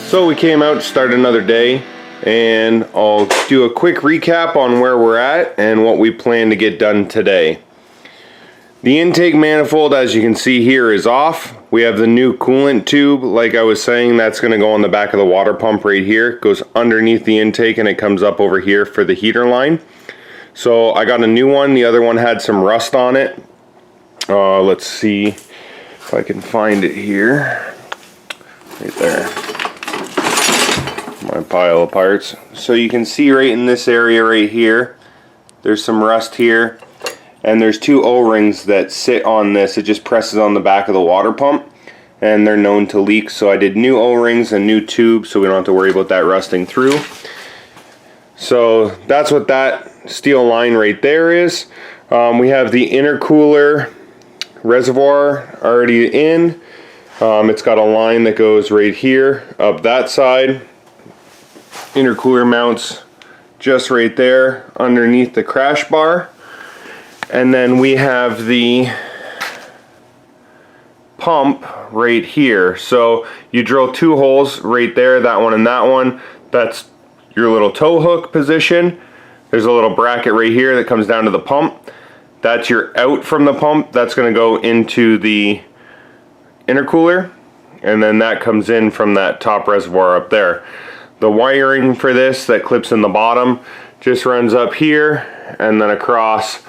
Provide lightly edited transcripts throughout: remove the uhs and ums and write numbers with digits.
So we came out to start another day, and I'll do a quick recap on where we're at and what we plan to get done today. The intake manifold, as you can see here, is off. We have the new coolant tube, like I was saying, that's going to go on the back of the water pump right here. It goes underneath the intake and it comes up over here for the heater line. So I got a new one. The other one had some rust on it. Let's see if I can find it here. Right there. My pile of parts. So you can see right in this area right here, there's some rust here. And there's two O-rings that sit on this. It just presses on the back of the water pump, and they're known to leak. So I did new O-rings and new tubes, so we don't have to worry about that rusting through. So that's what that steel line right there is. We have the intercooler reservoir already in. It's got a line that goes right here up that side. Intercooler mounts just right there underneath the crash bar. And then we have the pump right here. So you drill two holes right there, that one and that one. That's your little tow hook position. There's a little bracket right here that comes down to the pump. That's your out from the pump. That's going to go into the intercooler. And then that comes in from that top reservoir up there. The wiring for this that clips in the bottom just runs up here and then across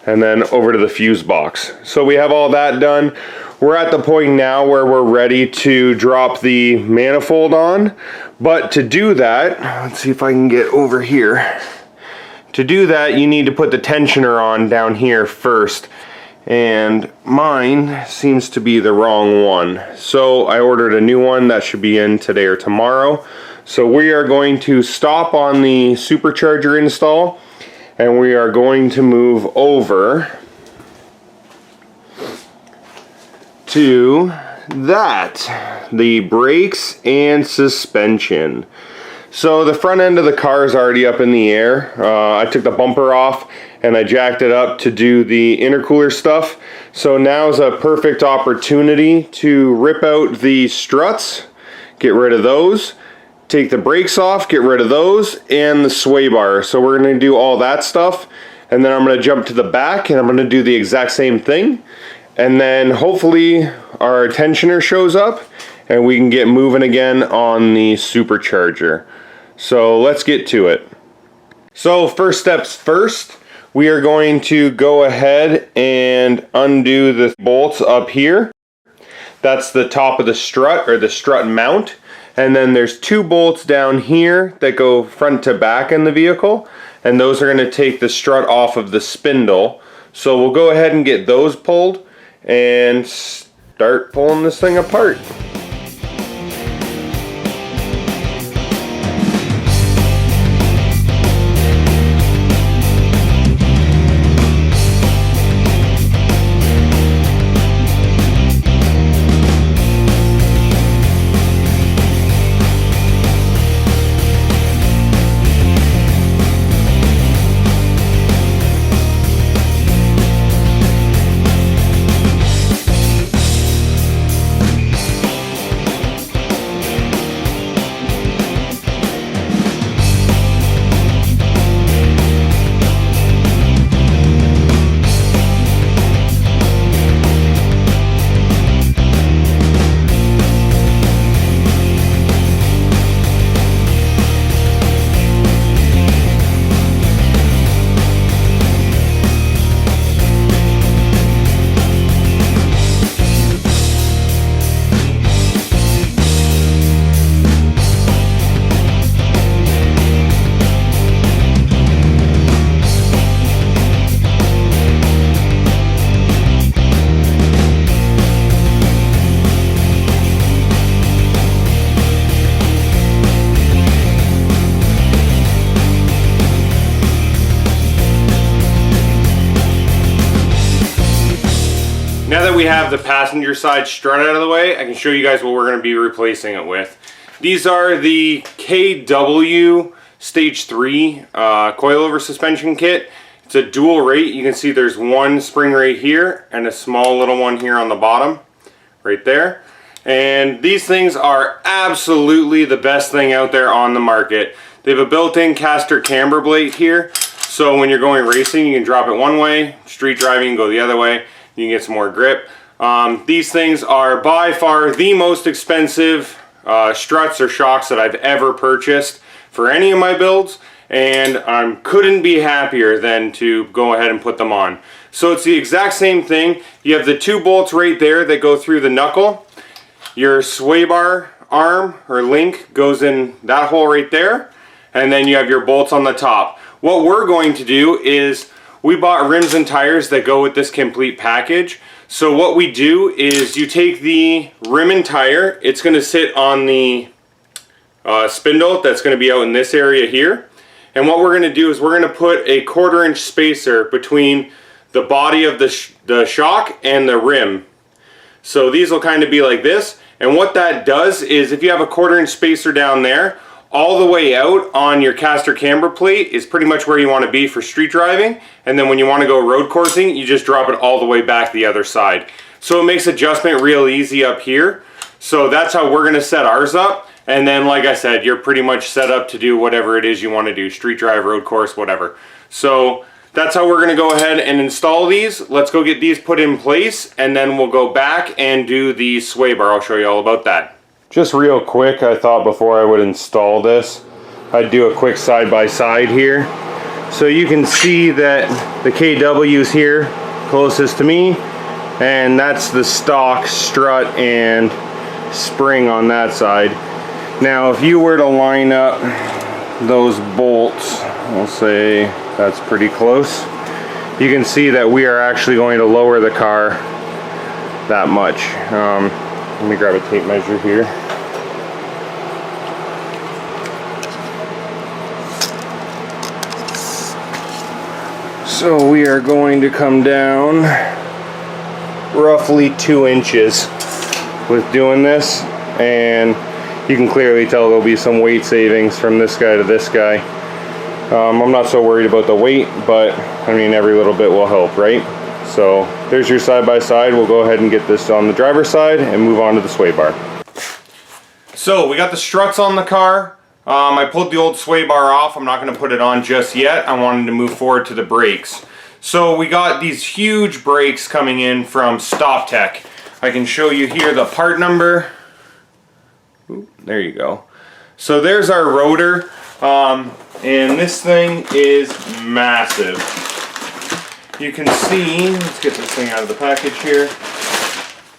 and then over to the fuse box. So we have all that done. We're at the point now where we're ready to drop the manifold on. But to do that, let's see if I can get over here. To do that, you need to put the tensioner on down here first. And mine seems to be the wrong one. So I ordered a new one that should be in today or tomorrow. So we are going to stop on the supercharger install. And we are going to move over to that, the brakes and suspension. So the front end of the car is already up in the air. I took the bumper off and I jacked it up to do the intercooler stuff. So now is a perfect opportunity to rip out the struts, get rid of those. Take the brakes off, get rid of those, and the sway bar. So we're going to do all that stuff, and then I'm going to jump to the back and I'm going to do the exact same thing. And then hopefully our tensioner shows up and we can get moving again on the supercharger. So let's get to it. So first steps first, we are going to go ahead and undo the bolts up here. That's the top of the strut, or the strut mount. And then there's two bolts down here that go front to back in the vehicle, and those are going to take the strut off of the spindle. So we'll go ahead and get those pulled and start pulling this thing apart. Now that we have the passenger side strut out of the way, I can show you guys what we're going to be replacing it with. These are the KW Stage 3 coilover suspension kit. It's a dual rate. You can see there's one spring right here and a small little one here on the bottom, right there. And these things are absolutely the best thing out there on the market. They have a built-in caster camber blade here, so when you're going racing you can drop it one way, street driving you can go the other way, you can get some more grip. These things are by far the most expensive struts or shocks that I've ever purchased for any of my builds, and I couldn't be happier than to go ahead and put them on. So it's the exact same thing. You have the two bolts right there that go through the knuckle. Your sway bar arm or link goes in that hole right there, and then you have your bolts on the top. What we're going to do is we bought rims and tires that go with this complete package. So what we do is you take the rim and tire, it's going to sit on the spindle that's going to be out in this area here. And what we're going to do is we're going to put a 1/4 inch spacer between the body of the shock and the rim. So these will kind of be like this. And what that does is if you have a 1/4 inch spacer down there, all the way out on your caster camber plate is pretty much where you want to be for street driving. And then when you want to go road coursing, you just drop it all the way back the other side. So it makes adjustment real easy up here. So that's how we're going to set ours up. And then like I said, you're pretty much set up to do whatever it is you want to do. Street drive, road course, whatever. So that's how we're going to go ahead and install these. Let's go get these put in place, and then we'll go back and do the sway bar. I'll show you all about that. Just real quick, I thought before I would install this, I'd do a quick side-by-side here. So you can see that the KW's here, closest to me, and that's the stock strut and spring on that side. Now if you were to line up those bolts, I'll say that's pretty close, you can see that we are actually going to lower the car that much. Let me grab a tape measure here. So we are going to come down roughly 2 inches with doing this, and you can clearly tell there'll be some weight savings from this guy to this guy. I'm not so worried about the weight, but I mean every little bit will help, right? So there's your side-by-side. We'll go ahead and get this on the driver's side and move on to the sway bar. So we got the struts on the car. I pulled the old sway bar off. I'm not going to put it on just yet. I wanted to move forward to the brakes. So we got these huge brakes coming in from Stop Tech. I can show you here the part number. Ooh, there you go. So there's our rotor, and this thing is massive. You can see, let's get this thing out of the package here.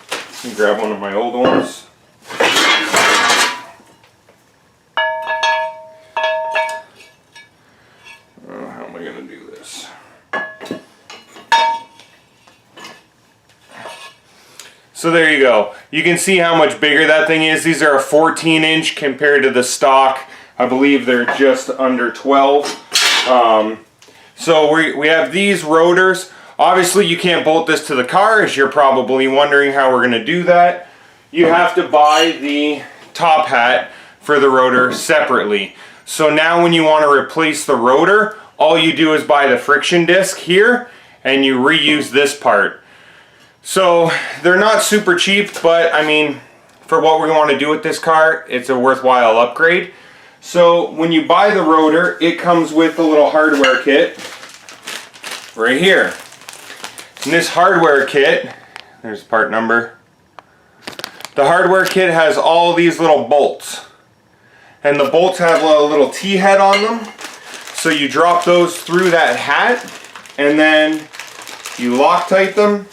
Let me grab one of my old ones. How am I going to do this? So there you go. You can see how much bigger that thing is. These are a 14-inch compared to the stock. I believe they're just under 12. So we have these rotors. Obviously you can't bolt this to the car, as you're probably wondering how we're going to do that. You have to buy the top hat for the rotor separately. So now when you want to replace the rotor, all you do is buy the friction disc here and you reuse this part. So they're not super cheap, but I mean, for what we want to do with this car, it's a worthwhile upgrade. So when you buy the rotor, it comes with a little hardware kit right here. And this hardware kit, there's part number. The hardware kit has all these little bolts. And the bolts have a little T-head on them. So you drop those through that hat, and then you Loctite them,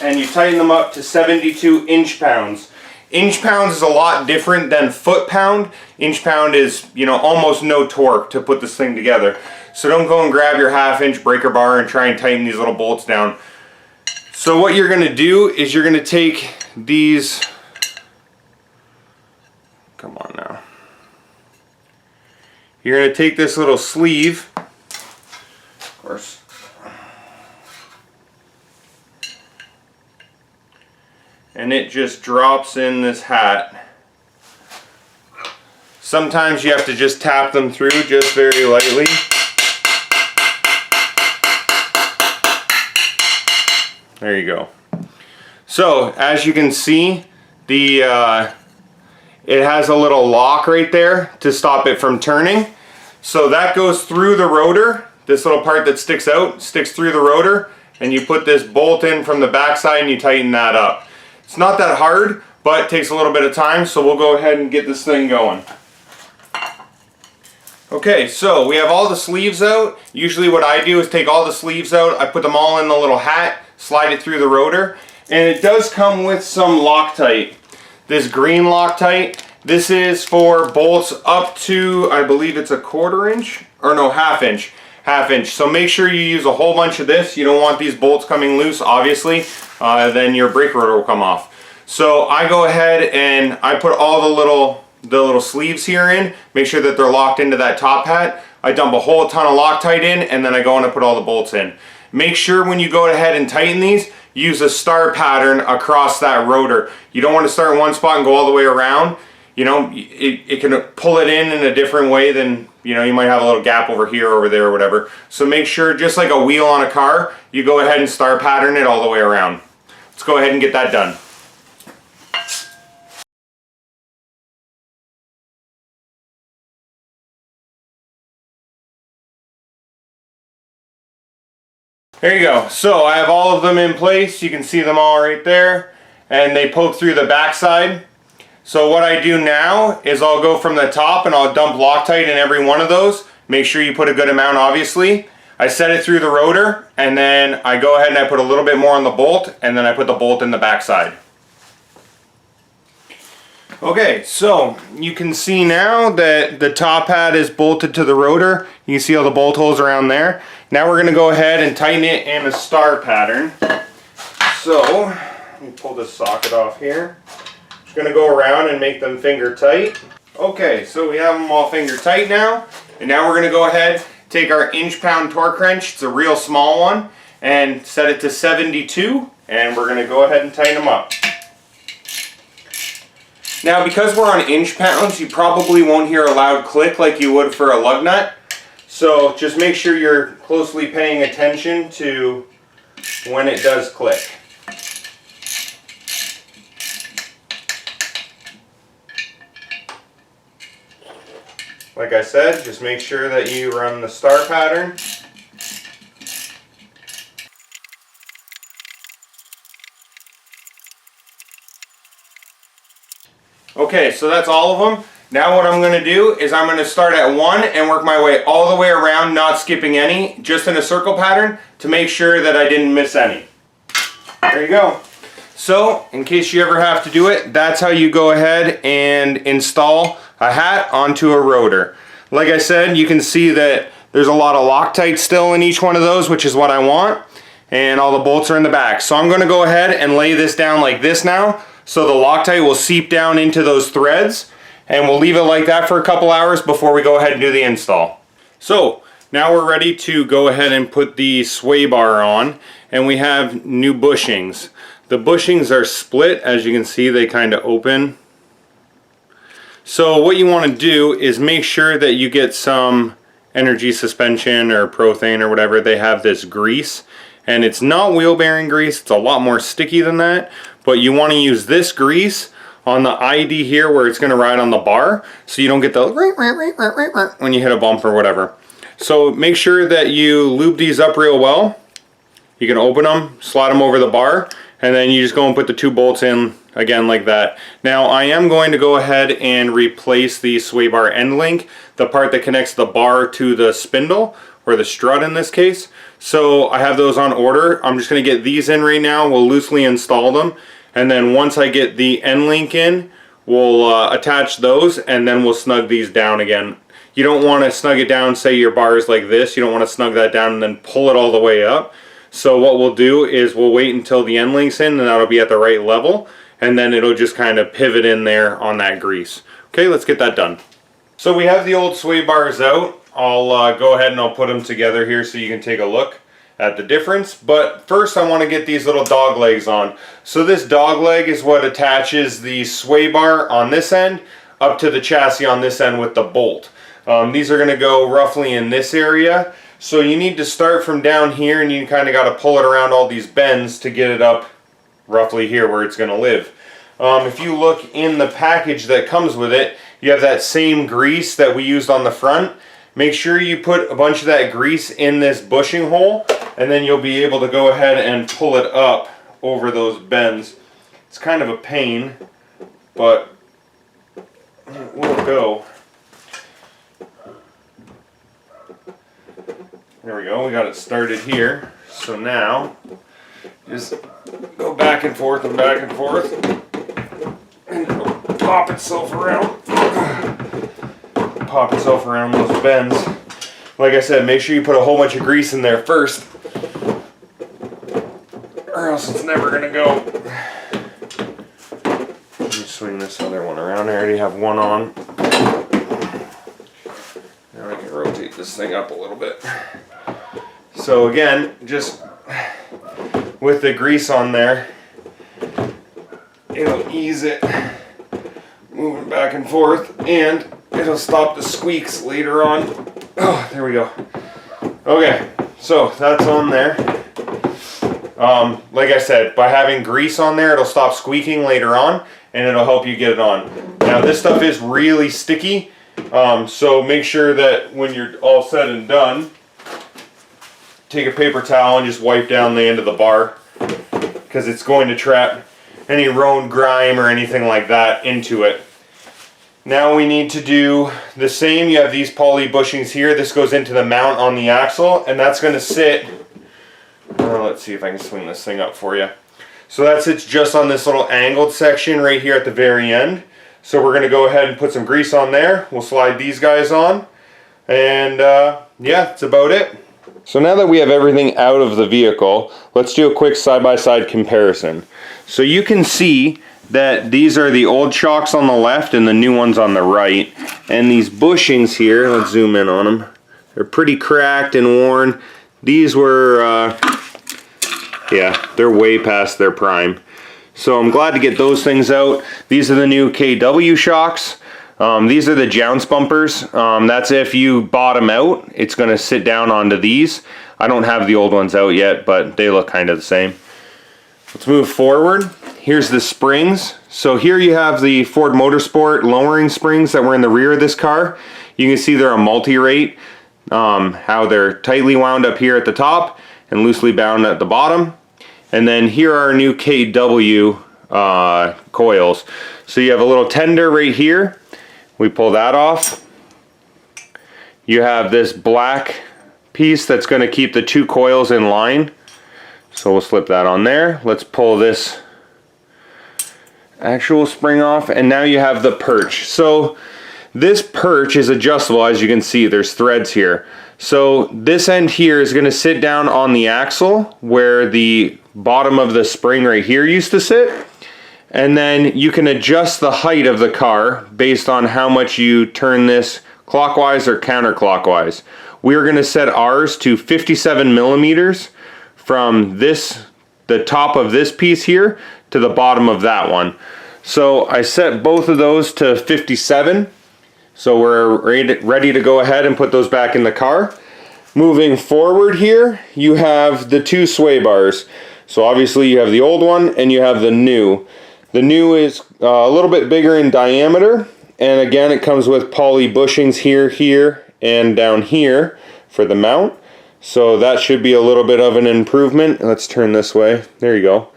and you tighten them up to 72 inch-pounds. Inch-pounds is a lot different than foot-pound. Inch-pound is, you know, almost no torque to put this thing together. So don't go and grab your half-inch breaker bar and try and tighten these little bolts down. So what you're going to do is you're going to take these, come on now. You're going to take this little sleeve, of course, and it just drops in this hat. Sometimes you have to just tap them through just very lightly. There you go. So as you can see, it has a little lock right there to stop it from turning. So that goes through the rotor. This little part that sticks out sticks through the rotor, and you put this bolt in from the back side and you tighten that up. It's not that hard, but it takes a little bit of time, so we'll go ahead and get this thing going. Okay, so we have all the sleeves out. Usually what I do is take all the sleeves out, I put them all in the little hat, slide it through the rotor, and it does come with some Loctite. This green Loctite, this is for bolts up to, I believe it's a 1/4 inch, or no, half inch. So make sure you use a whole bunch of this. You don't want these bolts coming loose, obviously, then your brake rotor will come off. So I go ahead and I put all the little sleeves here in, make sure that they're locked into that top hat. I dump a whole ton of Loctite in, and then I go and I put all the bolts in. Make sure when you go ahead and tighten these, use a star pattern across that rotor. You don't want to start in one spot and go all the way around. You know, it can pull it in a different way than, you know, you might have a little gap over here, over there, or whatever. So make sure, just like a wheel on a car, you go ahead and star pattern it all the way around. Let's go ahead and get that done. There you go. So I have all of them in place. You can see them all right there, and they poke through the backside. So what I do now is I'll go from the top and I'll dump Loctite in every one of those. Make sure you put a good amount, obviously. I set it through the rotor, and then I go ahead and I put a little bit more on the bolt, and then I put the bolt in the backside. Okay, so you can see now that the top hat is bolted to the rotor. You can see all the bolt holes around there. Now we're going to go ahead and tighten it in a star pattern. So, let me pull this socket off here. Just going to go around and make them finger tight. Okay, so we have them all finger tight now. And now we're going to go ahead, take our inch-pound torque wrench, it's a real small one, and set it to 72. And we're going to go ahead and tighten them up. Now, because we're on inch pounds, you probably won't hear a loud click like you would for a lug nut. So just make sure you're closely paying attention to when it does click. Like I said, just make sure that you run the star pattern. Okay, so that's all of them. Now what I'm going to do is I'm going to start at 1 and work my way all the way around, not skipping any, just in a circle pattern to make sure that I didn't miss any. There you go. So, in case you ever have to do it, that's how you go ahead and install a hat onto a rotor. Like I said, you can see that there's a lot of Loctite still in each one of those, which is what I want, and all the bolts are in the back. So I'm going to go ahead and lay this down like this now, so the Loctite will seep down into those threads, and we'll leave it like that for a couple hours before we go ahead and do the install. So now we're ready to go ahead and put the sway bar on, and we have new bushings. The bushings are split, as you can see they kind of open. So what you want to do is make sure that you get some energy suspension or Prothane or whatever. They have this grease, and it's not wheel bearing grease, it's a lot more sticky than that, but you want to use this grease on the ID here where it's going to ride on the bar, so you don't get the when you hit a bump or whatever. So make sure that you lube these up real well. You can open them, slide them over the bar, and then you just go and put the 2 bolts in again like that. Now I am going to go ahead and replace the sway bar end link, the part that connects the bar to the spindle, or the strut in this case. So I have those on order. I'm just going to get these in right now. We'll loosely install them, and then once I get the end link in, we'll attach those, and then we'll snug these down again. You don't want to snug it down, say your bar is like this, you don't want to snug that down and then pull it all the way up. So what we'll do is we'll wait until the end link's in, and that'll be at the right level, and then it'll just kind of pivot in there on that grease. Okay, let's get that done. So we have the old sway bars out. I'll go ahead and I'll put them together here so you can take a look at the difference. But first I want to get these little dog legs on. So this dog leg is what attaches the sway bar on this end up to the chassis on this end with the bolt. These are going to go roughly in this area. So you need to start from down here, and you kind of got to pull it around all these bends to get it up roughly here where it's going to live. if you look in the package that comes with it, you have that same grease that we used on the front. Make sure you put a bunch of that grease in this bushing hole, and then you'll be able to go ahead and pull it up over those bends. It's kind of a pain, but it will go. There we go, we got it started here. So now, just go back and forth and back and forth, and it'll pop itself around. Pop itself around those bends. Like I said, make sure you put a whole bunch of grease in there first, or else it's never gonna go. Let me swing this other one around. I already have one on. Now I can rotate this thing up a little bit. So again, just with the grease on there, it'll ease it, moving back and forth, and it'll stop the squeaks later on. Oh, there we go. Okay, so that's on there. Like I said, by having grease on there, it'll stop squeaking later on, and it'll help you get it on. Now this stuff is really sticky, so make sure that when you're all said and done, take a paper towel and just wipe down the end of the bar, because it's going to trap any road grime or anything like that into it. Now we need to do the same. You have these poly bushings here. This goes into the mount on the axle, and that's going to sit, let's see if I can swing this thing up for you. So that sits just on this little angled section right here at the very end. So we're going to go ahead and put some grease on there. We'll slide these guys on, and yeah, that's about it. So now that we have everything out of the vehicle, let's do a quick side-by-side comparison. So you can see that these are the old shocks on the left and the new ones on the right. And these bushings here, let's zoom in on them, they're pretty cracked and worn. These were, yeah, they're way past their prime. So I'm glad to get those things out. These are the new KW shocks. These are the jounce bumpers. That's if you bottom out, it's going to sit down onto these. I don't have the old ones out yet, but they look kind of the same. Let's move forward. Here's the springs. So here you have the Ford Motorsport lowering springs that were in the rear of this car. You can see they're a multi-rate, how they're tightly wound up here at the top and loosely bound at the bottom. And then here are our new KW coils. So you have a little tender right here. We pull that off. You have this black piece that's going to keep the two coils in line. So we'll slip that on there. Let's pull this actual spring off, and now you have the perch. So this perch is adjustable. As you can see, there's threads here. So this end here is going to sit down on the axle where the bottom of the spring right here used to sit. And then you can adjust the height of the car based on how much you turn this clockwise or counterclockwise. We're going to set ours to 57 millimeters from the top of this piece here to the bottom of that one. So I set both of those to 57. So we're ready to go ahead and put those back in the car. Moving forward here, you have the two sway bars. So obviously you have the old one and you have the new. The new is a little bit bigger in diameter, and again it comes with poly bushings here, here, and down here for the mount. So that should be a little bit of an improvement. Let's turn this way. There you go.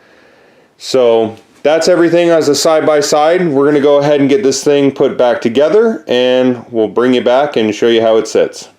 So that's everything as a side-by-side. We're going to go ahead and get this thing put back together, and we'll bring you back and show you how it sits.